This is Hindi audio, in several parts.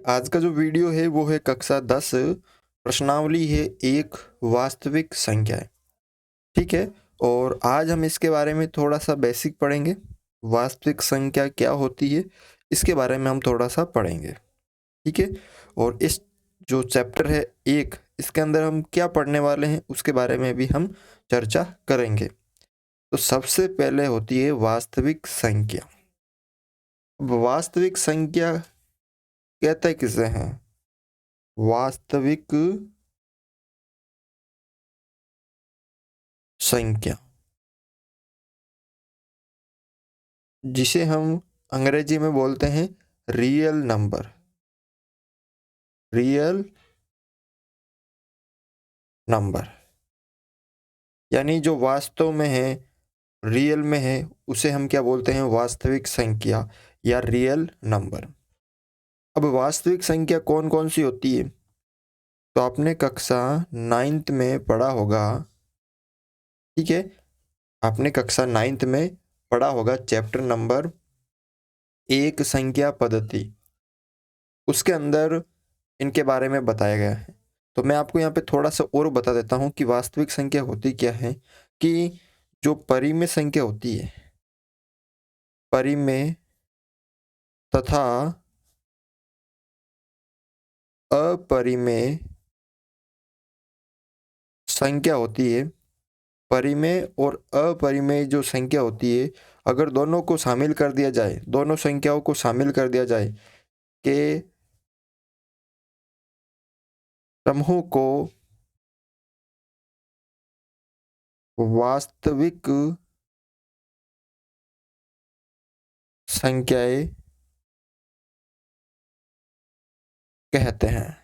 आज का जो वीडियो है वो है कक्षा 10 प्रश्नावली है एक वास्तविक संख्या है। ठीक है। और आज हम इसके बारे में थोड़ा सा बेसिक पढ़ेंगे। वास्तविक संख्या क्या होती है इसके बारे में हम थोड़ा सा पढ़ेंगे। ठीक है। और इस जो चैप्टर है एक इसके अंदर हम क्या पढ़ने वाले हैं उसके बारे में भी हम चर्चा करेंगे। तो सबसे पहले होती है वास्तविक संख्या। अब वास्तविक संख्या कहते किसे हैं? वास्तविक संख्या जिसे हम अंग्रेजी में बोलते हैं रियल नंबर। रियल नंबर यानी जो वास्तव में है, रियल में है, उसे हम क्या बोलते हैं? वास्तविक संख्या या रियल नंबर। अब वास्तविक संख्या कौन कौन सी होती है? तो आपने कक्षा 9th में पढ़ा होगा। ठीक है। आपने कक्षा 9th में पढ़ा होगा चैप्टर नंबर 1 संख्या पद्धति। उसके अंदर इनके बारे में बताया गया है। तो मैं आपको यहाँ पे थोड़ा सा और बता देता हूँ कि वास्तविक संख्या होती क्या है। कि जो परिमेय संख्या होती है, परिमेय तथा अपरिमेय संख्या होती है। परिमेय और अपरिमेय जो संख्या होती है, अगर दोनों को शामिल कर दिया जाए, दोनों संख्याओं को शामिल कर दिया जाए कि समूह को वास्तविक संख्याएं कहते हैं।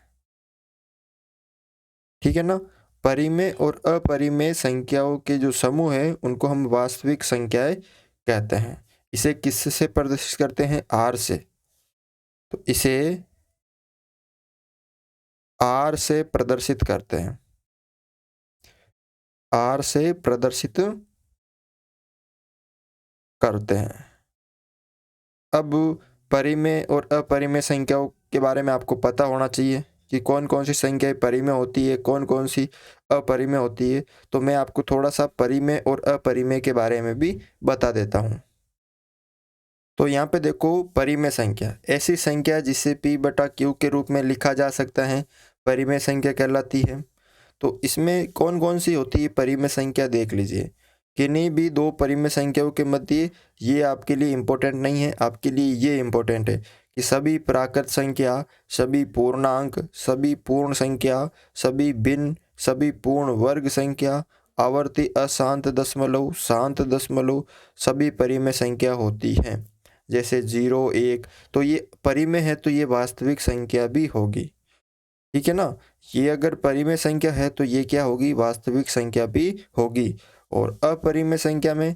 ठीक है ना। परिमेय और अपरिमेय संख्याओं के जो समूह है उनको हम वास्तविक संख्याएं कहते हैं। इसे किससे प्रदर्शित करते हैं? आर से। तो इसे आर से प्रदर्शित करते हैं। आर से प्रदर्शित करते हैं। अब परिमेय और अपरिमेय संख्याओं के बारे में आपको पता होना चाहिए कि कौन कौन सी संख्याएं परिमेय होती है, कौन कौन सी अपरिमेय होती है। तो मैं आपको थोड़ा सा परिमेय और अपरिमेय के बारे में भी बता देता हूँ। तो यहाँ पे देखो, परिमेय संख्या ऐसी संख्या जिसे P बटा Q के रूप में लिखा जा सकता है, परिमेय संख्या कहलाती है। तो इसमें कौन कौन सी होती है परिमेय संख्या देख लीजिए। किन्हीं भी दो परिमेय संख्याओं के मध्य, ये आपके लिए इम्पोर्टेंट नहीं है, आपके लिए ये इम्पोर्टेंट है कि सभी प्राकृत संख्या, सभी पूर्णांक, सभी पूर्ण संख्या, सभी भिन्न, सभी पूर्ण वर्ग संख्या, आवर्ती अशांत दशमलव, शांत दशमलव, सभी परिमेय संख्या होती हैं। जैसे 0, 1, तो ये परिमेय है तो ये वास्तविक संख्या भी होगी। ठीक है ना। ये अगर परिमेय संख्या है तो ये क्या होगी? वास्तविक संख्या भी होगी। और अपरिमेय संख्या में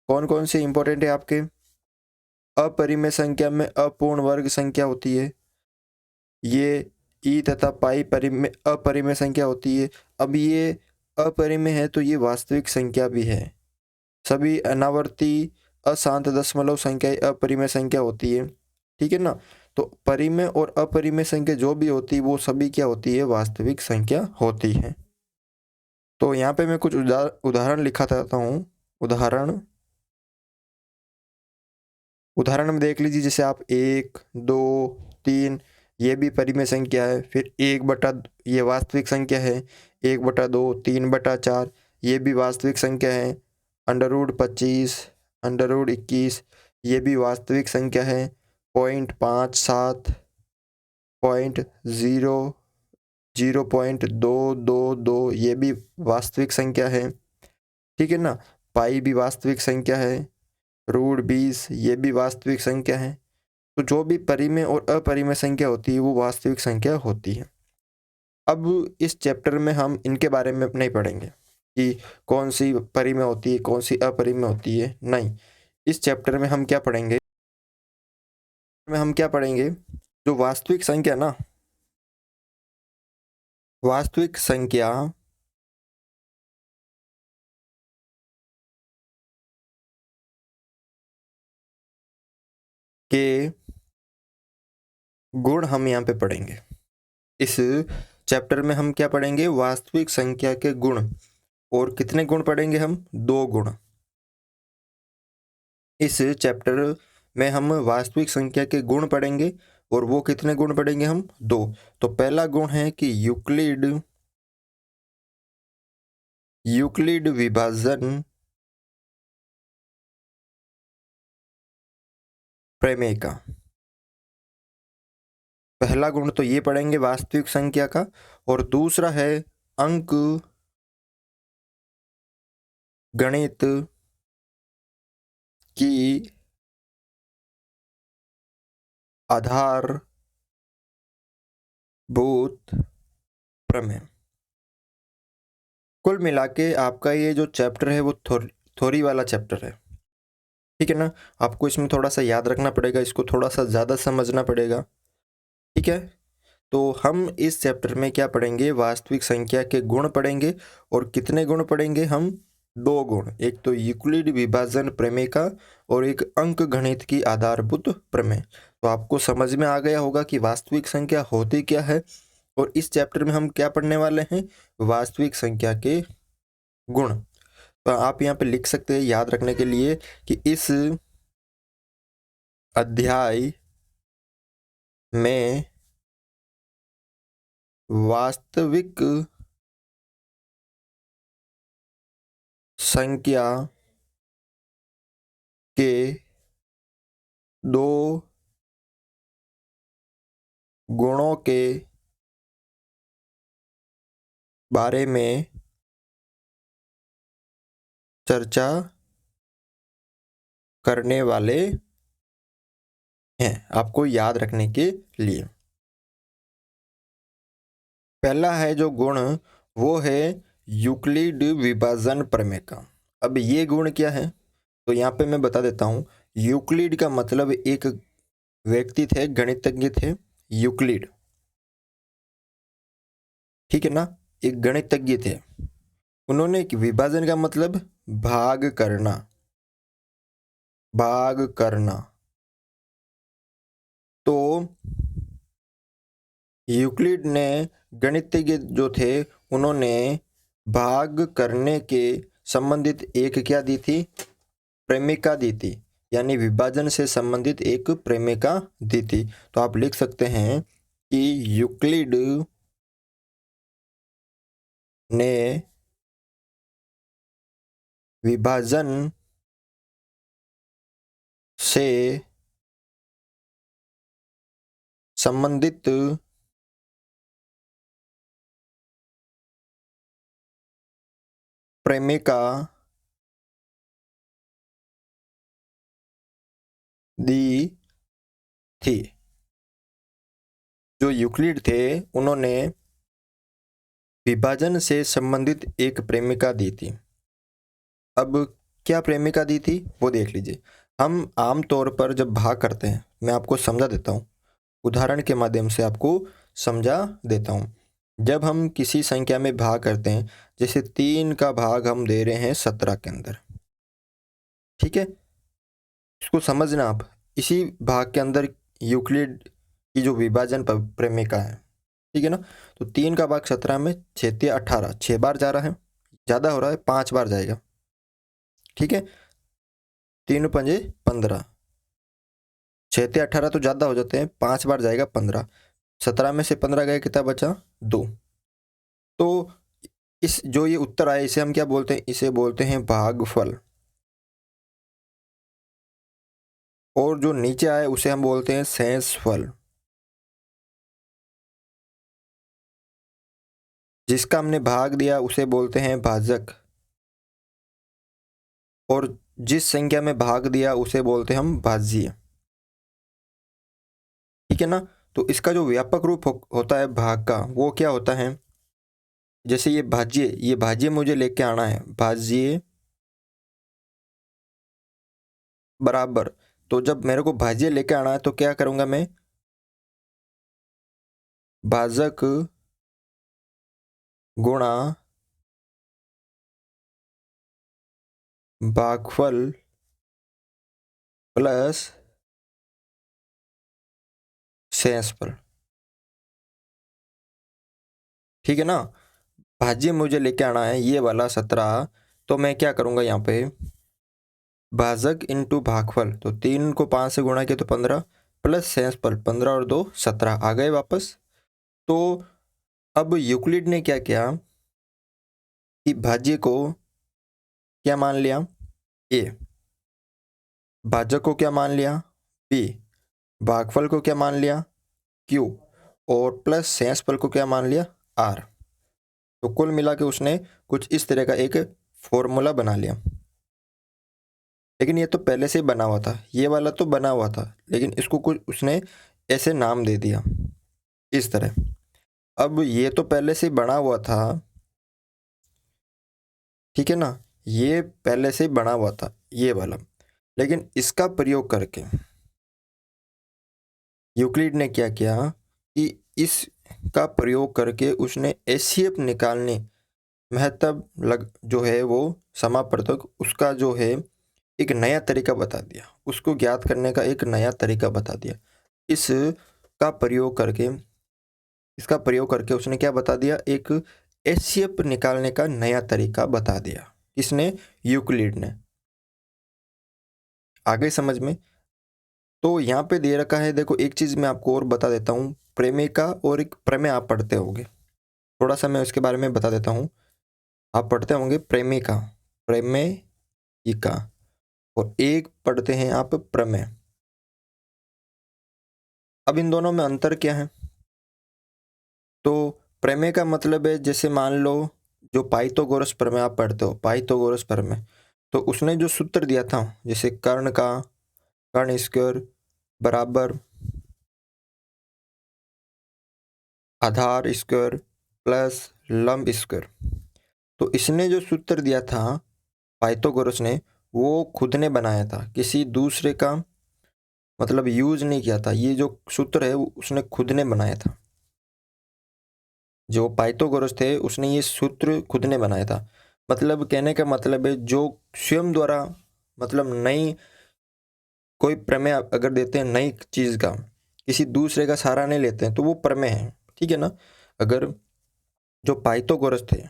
कौन कौन से इंपॉर्टेंट है आपके? अपरिमेय संख्या में अपूर्ण वर्ग संख्या होती है। ये ई तथा पाई परिमेय अपरिमेय संख्या होती है। अब ये अपरिमेय है तो ये वास्तविक संख्या भी है। सभी अनावर्ती अशांत दशमलव संख्याएं अपरिमेय संख्या होती है। ठीक है ना। तो परिमेय और अपरिमेय संख्या जो भी होती है वो सभी क्या होती है? वास्तविक संख्या होती है। तो यहाँ पे मैं कुछ उदाहरण लिखा था हूँ। उदाहरण में देख लीजिए। जैसे आप 1, 2, 3, ये भी परिमेय संख्या है। फिर 1/, ये वास्तविक संख्या है। 1/2, 3/4, ये भी वास्तविक संख्या है। √25, √21, ये भी वास्तविक संख्या है। 0.57, 0.0, 0.222, ये भी वास्तविक संख्या है। ठीक है ना। पाई भी वास्तविक संख्या है। √20, ये भी वास्तविक संख्या है। तो जो भी परिमेय और अपरिमेय संख्या होती है वो वास्तविक संख्या होती है। अब इस चैप्टर में हम इनके बारे में नहीं पढ़ेंगे कि कौन सी परिमेय होती है, कौन सी अपरिमेय होती है, नहीं। इस चैप्टर में हम क्या पढ़ेंगे? जो वास्तविक संख्या ना, वास्तविक संख्या के गुण हम यहाँ पे पढ़ेंगे। इस चैप्टर में हम क्या पढ़ेंगे? वास्तविक संख्या के गुण। और कितने गुण पढ़ेंगे हम? 2 गुण। इस चैप्टर में हम वास्तविक संख्या के गुण पढ़ेंगे और वो कितने गुण पढ़ेंगे हम? 2। तो पहला गुण है कि यूक्लिड विभाजन प्रमेय का। पहला गुण तो ये पढ़ेंगे वास्तविक संख्या का, और दूसरा है अंक गणित की आधारभूत प्रमेय। कुल मिला के आपका ये जो चैप्टर है वो थ्योरी वाला चैप्टर है, ठीक है ना। आपको इसमें थोड़ा सा याद रखना पड़ेगा, इसको थोड़ा सा ज़्यादा समझना पड़ेगा, ठीक है। तो हम इस चैप्टर में क्या पढ़ेंगे? वास्तविक संख्या के गुण पढ़ेंगे। और कितने गुण पढ़ेंगे हम? 2 गुण। एक तो यूक्लिड विभाजन प्रमेय का और एक अंक गणित की आधारभूत प्रमेय। तो आपको समझ में आ गया होगा कि वास्तविक संख्या होती क्या है। और इस चैप्टर में हम क्या पढ़ने वाले हैं? वास्तविक संख्या के गुण। तो आप यहाँ पे लिख सकते हैं याद रखने के लिए कि इस अध्याय में वास्तविक संख्या के 2 गुणों के बारे में चर्चा करने वाले हैं, आपको याद रखने के लिए। पहला है जो गुण वो है यूक्लिड विभाजन प्रमेय का। अब ये गुण क्या है? तो यहाँ पे मैं बता देता हूँ। यूक्लिड का मतलब एक व्यक्ति थे, गणितज्ञ थे, यूक्लिड, ठीक है ना। एक गणितज्ञ थे। उन्होंने एक विभाजन का मतलब भाग करना, भाग करना। तो यूक्लिड ने, गणितज्ञ जो थे, उन्होंने भाग करने के संबंधित एक क्या दी थी? प्रेमिका दी थी, यानी विभाजन से संबंधित एक प्रेमिका दी थी। तो आप लिख सकते हैं कि यूक्लिड ने विभाजन से संबंधित प्रेमिका दी थी। जो यूक्लिड थे उन्होंने विभाजन से संबंधित एक प्रेमिका दी थी। अब क्या प्रेमिका दी थी वो देख लीजिए। हम आम तौर पर जब भाग करते हैं, मैं आपको समझा देता हूँ, उदाहरण के माध्यम से आपको समझा देता हूँ। जब हम किसी संख्या में भाग करते हैं, जैसे 3 का भाग हम दे रहे हैं 17 के अंदर, ठीक है। इसको समझना आप, इसी भाग के अंदर यूक्लिड की जो विभाजन प्रेमिका है, ठीक है ना। तो 3 का भाग 17 में 6 18, 6 बार जा रहा है, ज़्यादा हो रहा है, 5 बार जाएगा, ठीक है। 3 पंजे 15, 6 18 तो ज़्यादा हो जाते हैं, 5 बार जाएगा 15। 17 में से 15 गए, कितना बचा? 2। तो इस जो ये उत्तर आया इसे हम क्या बोलते हैं? इसे बोलते हैं भागफल। और जो नीचे आए उसे हम बोलते हैं शेषफल। जिसका हमने भाग दिया उसे बोलते हैं भाजक, और जिस संख्या में भाग दिया उसे बोलते हैं हम भाज्य, ठीक है ना। तो इसका जो व्यापक रूप होता है भाग का, वो क्या होता है? जैसे ये भाज्य मुझे लेके आना है, भाज्य बराबर। तो जब मेरे को भाज्य लेके आना है तो क्या करूंगा मैं? भाजक गुणा भागफल प्लस सेंसफल। ठीक है ना। भाज्य मुझे लेके आना है ये वाला 17, तो मैं क्या करूंगा यहाँ पे भाजक इंटू भागफल, तो 3 को 5 से गुणा किया तो 15 प्लस सेंसफल 15 और 2 17 आ गए वापस। तो अब यूक्लिड ने क्या किया कि भाज्य को क्या मान लिया ए, भाजक को क्या मान लिया बी, भागफल को क्या मान लिया क्यू, और प्लस सेंसफल को क्या मान लिया आर। तो कुल मिला के उसने कुछ इस तरह का एक फॉर्मूला बना लिया। लेकिन ये तो पहले से ही बना हुआ था, ये वाला तो बना हुआ था, लेकिन इसको कुछ उसने ऐसे नाम दे दिया इस तरह। अब ये तो पहले से ही बना हुआ था, ठीक है ना, ये पहले से ही बना हुआ था ये वाला, लेकिन इसका प्रयोग करके यूक्लिड ने क्या किया कि इसका प्रयोग करके उसने एचसीएफ निकालने महत्तम लग जो है वो समापवर्तक उसका जो है एक नया तरीका बता दिया, उसको ज्ञात करने का एक नया तरीका बता दिया। इसका प्रयोग करके उसने क्या बता दिया, एक एचसीएफ निकालने का नया तरीका बता दिया। किसने? यूक्लिड ने। आगे समझ में? तो यहाँ पे दे रखा है, देखो एक चीज मैं आपको और बता देता हूँ, प्रेमिका और एक प्रमेय आप पढ़ते होंगे, थोड़ा सा मैं उसके बारे में बता देता हूँ। आप पढ़ते होंगे प्रेमिका, प्रमेयिका, और एक पढ़ते हैं आप प्रमेय। अब इन दोनों में अंतर क्या है? तो प्रमेय का मतलब है, जैसे मान लो जो पाइथागोरस प्रमेय आप पढ़ते हो, पाइथागोरस प्रमेय, तो उसने जो सूत्र दिया था, जैसे कर्ण स्क्वायर बराबर आधार स्क्वायर प्लस लंब स्क्वायर, तो इसने जो सूत्र दिया था पाइथागोरस ने, वो खुद ने बनाया था, किसी दूसरे का मतलब यूज नहीं किया था। ये जो सूत्र है वो उसने खुद ने बनाया था। जो पाइथागोरस थे उसने ये सूत्र खुद ने बनाया था। मतलब कहने का मतलब है, जो स्वयं द्वारा मतलब नई कोई प्रमेय अगर देते हैं नई चीज का, किसी दूसरे का सहारा नहीं लेते हैं, तो वो प्रमेय है। ठीक है ना। अगर जो पाइथागोरस थे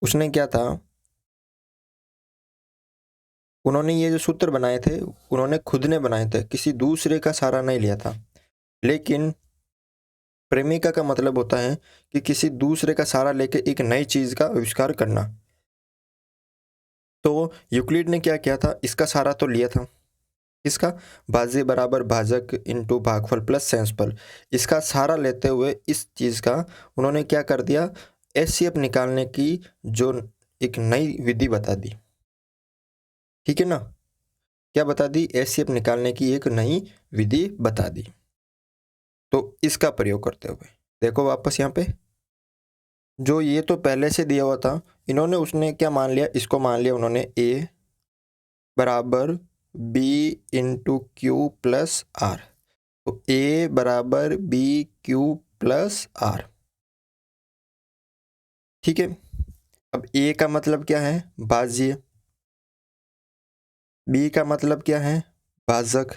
उसने क्या था, उन्होंने ये जो सूत्र बनाए थे उन्होंने खुद ने बनाए थे, किसी दूसरे का सहारा नहीं लिया था। लेकिन प्रेमिका का मतलब होता है कि किसी दूसरे का सहारा लेके एक नई चीज का आविष्कार करना। तो यूक्लिड ने क्या किया था, इसका सहारा तो लिया था, इसका भाज्य बराबर भाजक इंटू भागफल प्लस सेंसफल, इसका सहारा लेते हुए इस चीज का उन्होंने क्या कर दिया, एचसीएफ निकालने की जो एक नई विधि बता दी। ठीक है ना। क्या बता दी? एचसीएफ निकालने की एक नई विधि बता दी। तो इसका प्रयोग करते हुए देखो वापस यहाँ पे, जो ये तो पहले से दिया हुआ था, इन्होंने उसने क्या मान लिया, इसको मान लिया उन्होंने ए बराबर B into Q plus R. तो ए बराबर बी क्यू प्लस आर। ठीक है। अब ए का मतलब क्या है? भाज्य। बी का मतलब क्या है? भाजक।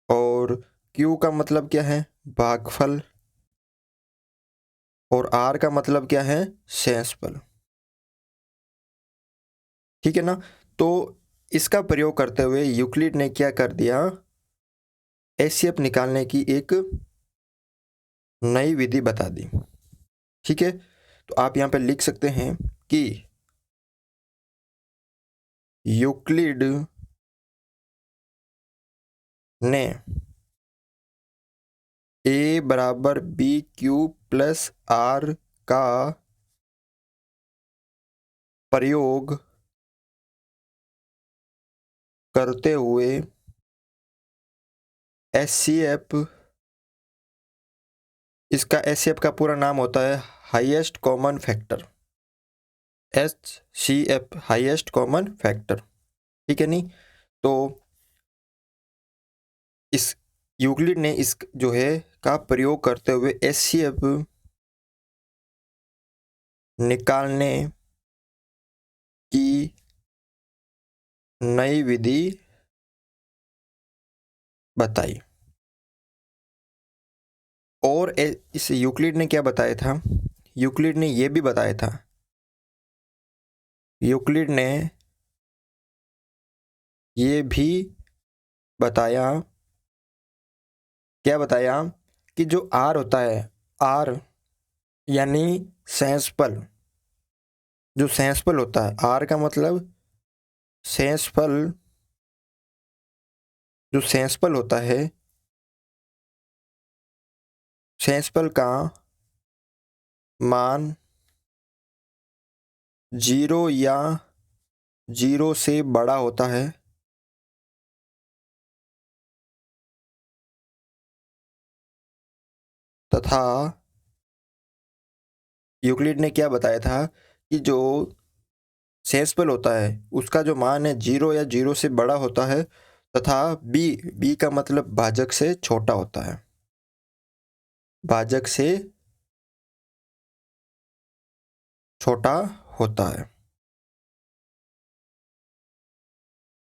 और क्यू का मतलब क्या है? भागफल। और आर का मतलब क्या है? शेषफल। ठीक है ना। तो इसका प्रयोग करते हुए यूक्लिड ने क्या कर दिया, एचसीएफ निकालने की एक नई विधि बता दी। ठीक है। तो आप यहां पे लिख सकते हैं कि यूक्लिड ने ए बराबर बी क्यू प्लस आर का प्रयोग करते हुए एचसीएफ, इसका एचसीएफ का पूरा नाम होता है highest common factor, HCF highest common factor. ठीक है नहीं। तो इस यूक्लिड ने इस जो है का प्रयोग करते हुए एचसीएफ निकालने की नई विधि बताई। और इस यूक्लिड ने क्या बताया था? यूक्लिड ने ये भी बताया था, यूक्लिड ने ये भी बताया, क्या बताया? कि जो आर होता है, आर यानी सेंसपल, जो सेंसपल होता है, आर का मतलब सेंसपल, जो सेंसपल होता है, सेंसपल का मान 0 या 0 से बड़ा होता है तथा यूक्लिड ने क्या बताया था कि जो सेंसपल होता है उसका जो मान है 0 या 0 से बड़ा होता है तथा बी का मतलब भाजक से छोटा होता है, भाजक से छोटा होता है।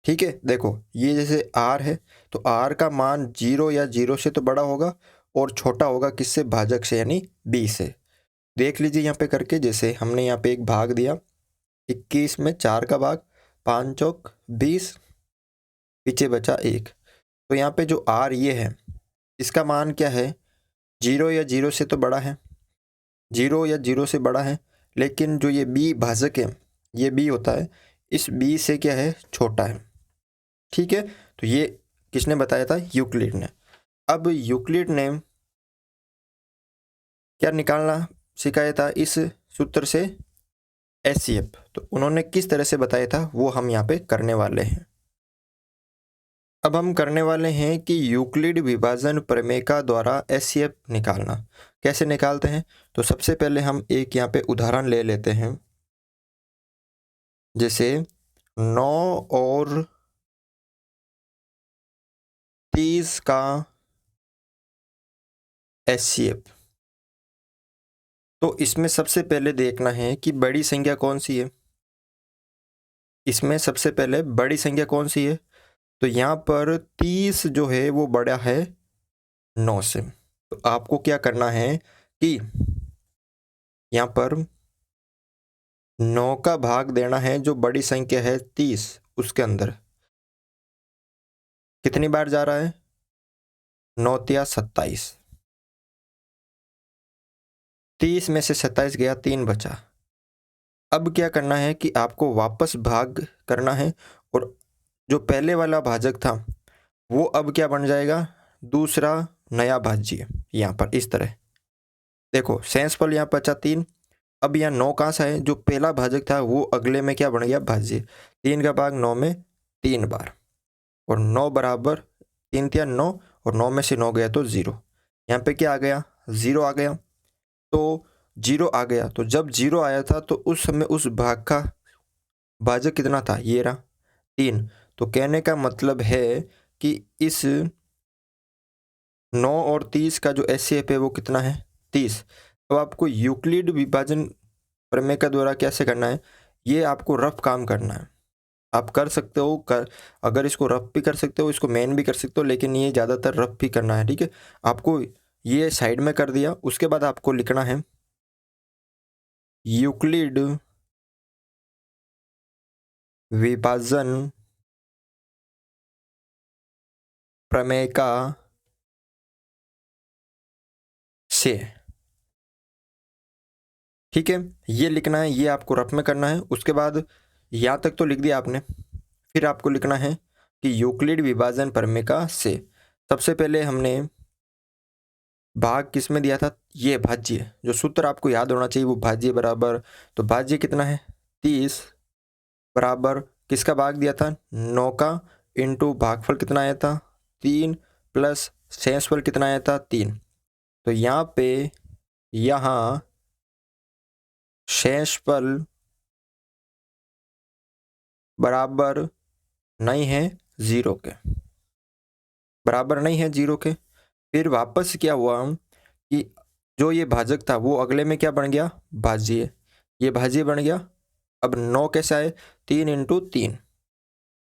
ठीक है, देखो ये जैसे आर है तो आर का मान 0 या 0 से तो बड़ा होगा और छोटा होगा किससे? भाजक से, यानी बी से। देख लीजिए यहाँ पे करके, जैसे हमने यहाँ पे एक भाग दिया, 21 में 4 का भाग, 5 चौक 20, पीछे बचा 1। तो यहाँ पे जो आर ये है इसका मान क्या है? 0 या 0 से तो बड़ा है, 0 या 0 से बड़ा है, लेकिन जो ये बी भाजक है, ये बी होता है, इस बी से क्या है? छोटा है। ठीक है, तो ये किसने बताया था? यूक्लिड ने। अब यूक्लिड ने क्या निकालना सिखाया था इस सूत्र से? एचसीएफ। तो उन्होंने किस तरह से बताया था वो हम यहाँ पे करने वाले हैं। अब हम करने वाले हैं कि यूक्लिड विभाजन प्रमेय द्वारा एचसीएफ निकालना। कैसे निकालते हैं? तो सबसे पहले हम एक यहाँ पे उदाहरण ले लेते हैं, जैसे 9 और 30 का एचसीएफ। तो इसमें सबसे पहले देखना है कि बड़ी संख्या कौन सी है। इसमें सबसे पहले बड़ी संख्या कौन सी है? तो यहाँ पर 30 जो है वो बड़ा है 9 से। तो आपको क्या करना है कि यहाँ पर 9 का भाग देना है जो बड़ी संख्या है 30, उसके अंदर कितनी बार जा रहा है? 9 तिया 27, 30 में से 27 गया, 3 बचा। अब क्या करना है कि आपको वापस भाग करना है और जो पहले वाला भाजक था वो अब क्या बन जाएगा? दूसरा नया भाज्य। यहाँ पर इस तरह देखो, सेंसफल यहाँ बचा 3। अब यहाँ 9 कहाँ से है? जो पहला भाजक था वो अगले में क्या बन गया? भाज्य। 3 का भाग 9 में 3 बार, और 9 बराबर 3 तिया 9, और 9 में से 9 गया तो 0। यहाँ पे क्या आ गया? 0 आ गया। तो 0 आ गया, तो जब 0 आया था तो उस समय उस भाग का भाजक कितना था? ये रहा 3। तो कहने का मतलब है कि इस 9 और 30 का जो एचसीएफ है वो कितना है? 30। अब आपको यूक्लिड विभाजन प्रमेय का द्वारा कैसे करना है? ये आपको रफ काम करना है। आप कर सकते हो, अगर इसको रफ भी कर सकते हो, इसको मेन भी कर सकते हो, लेकिन ये ज़्यादातर रफ भी करना है। ठीक है, आपको ये साइड में कर दिया, उसके बाद आपको लिखना है यूक्लिड विभाजन प्रमेय का से। ठीक है, ये लिखना है, ये आपको रफ में करना है। उसके बाद यहाँ तक तो लिख दिया आपने, फिर आपको लिखना है कि यूक्लिड विभाजन प्रमेय का से। सबसे पहले हमने भाग किस में दिया था? ये भाज्य, जो सूत्र आपको याद होना चाहिए वो भाज्य बराबर, तो भाज्य कितना है? 30 बराबर किसका भाग दिया था? 9 का, इंटू भागफल कितना आया था? 3, प्लस शेषफल कितना आया था? 3। तो यहाँ पे यहाँ शेषफल बराबर नहीं है 0 के, बराबर नहीं है 0 के। फिर वापस क्या हुआ कि जो ये भाजक था वो अगले में क्या बन गया? भाज्य। ये भाज्य बन गया। अब 9 कैसे आए? 3 इंटू 3,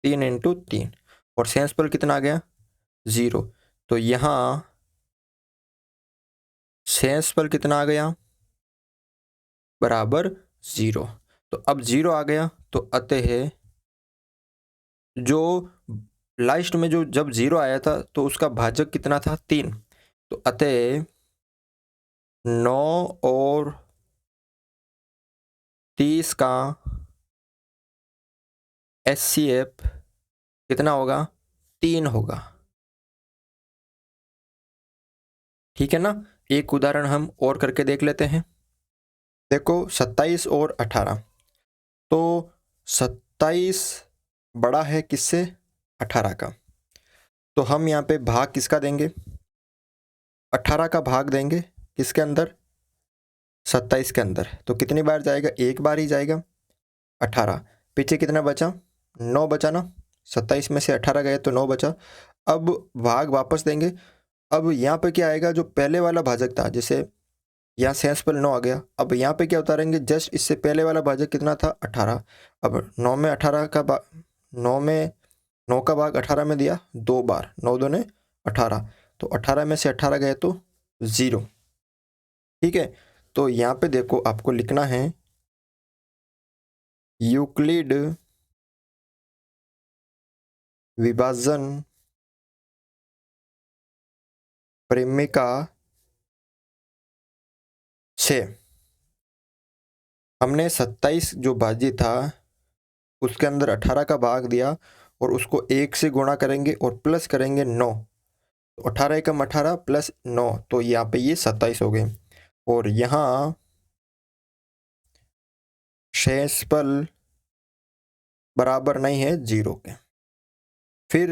3 इंटू 3, और शेषफल कितना आ गया? 0। तो यहाँ शेषफल कितना आ गया, बराबर 0। तो अब 0 आ गया तो अतः जो लास्ट में जो जब 0 आया था तो उसका भाजक कितना था, 3। तो अतः 9 और 30 का HCF कितना होगा, 3 होगा। ठीक है ना। एक उदाहरण हम और करके देख लेते हैं। देखो 27 और 18, तो 27 बड़ा है किससे, 18 का। तो हम यहाँ पे भाग किसका देंगे, 18 का भाग देंगे किसके अंदर, 27 के अंदर। तो कितनी बार जाएगा, एक बार ही जाएगा 18। पीछे कितना बचा, 9 बचा ना, 27 में से 18 गए तो 9 बचा। अब भाग वापस देंगे। अब यहाँ पे क्या आएगा, जो पहले वाला भाजक था, जैसे यहाँ शेषफल 9 आ गया, अब यहाँ पे क्या उतारेंगे, जस्ट इससे पहले वाला भाजक कितना था, 18। अब 9 में 18 का 9 का भाग 18 में दिया 2 बार, 9 दूने 18। तो 18 में से 18 गए तो 0। ठीक है। तो यहाँ पे देखो आपको लिखना है यूक्लिड विभाजन परिमिका से हमने 27 जो भाज्य था उसके अंदर 18 का भाग दिया और उसको 1 से गुणा करेंगे और प्लस करेंगे 9। तो 18 एकम 18 प्लस 9, तो यहाँ पे ये 27 हो गए। और यहाँ शेषफल बराबर नहीं है 0 के। फिर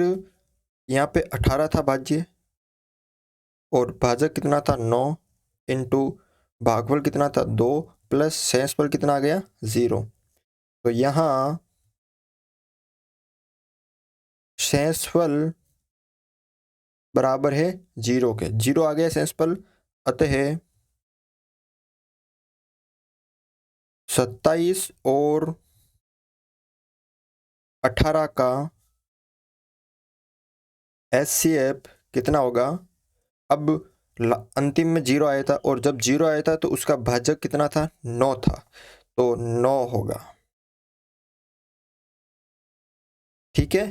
यहाँ पे 18 था भाज्य और भाजक कितना था, 9 इंटू भागफल कितना था, 2 प्लस शेषफल कितना आ गया, 0। तो यहाँ शेषफल बराबर है 0 के, 0 आ गया शेषफल। अतः 27 और 18 का HCF कितना होगा। अब अंतिम में 0 आया था और जब 0 आया था तो उसका भाजक कितना था, 9 था, तो 9 होगा। ठीक है।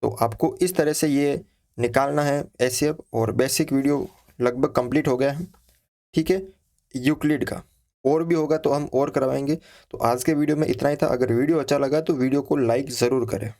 तो आपको इस तरह से ये निकालना है HCF, और बेसिक वीडियो लगभग कंप्लीट हो गया है। ठीक है। यूक्लिड का और भी होगा तो हम और करवाएंगे। तो आज के वीडियो में इतना ही था। अगर वीडियो अच्छा लगा तो वीडियो को लाइक ज़रूर करें।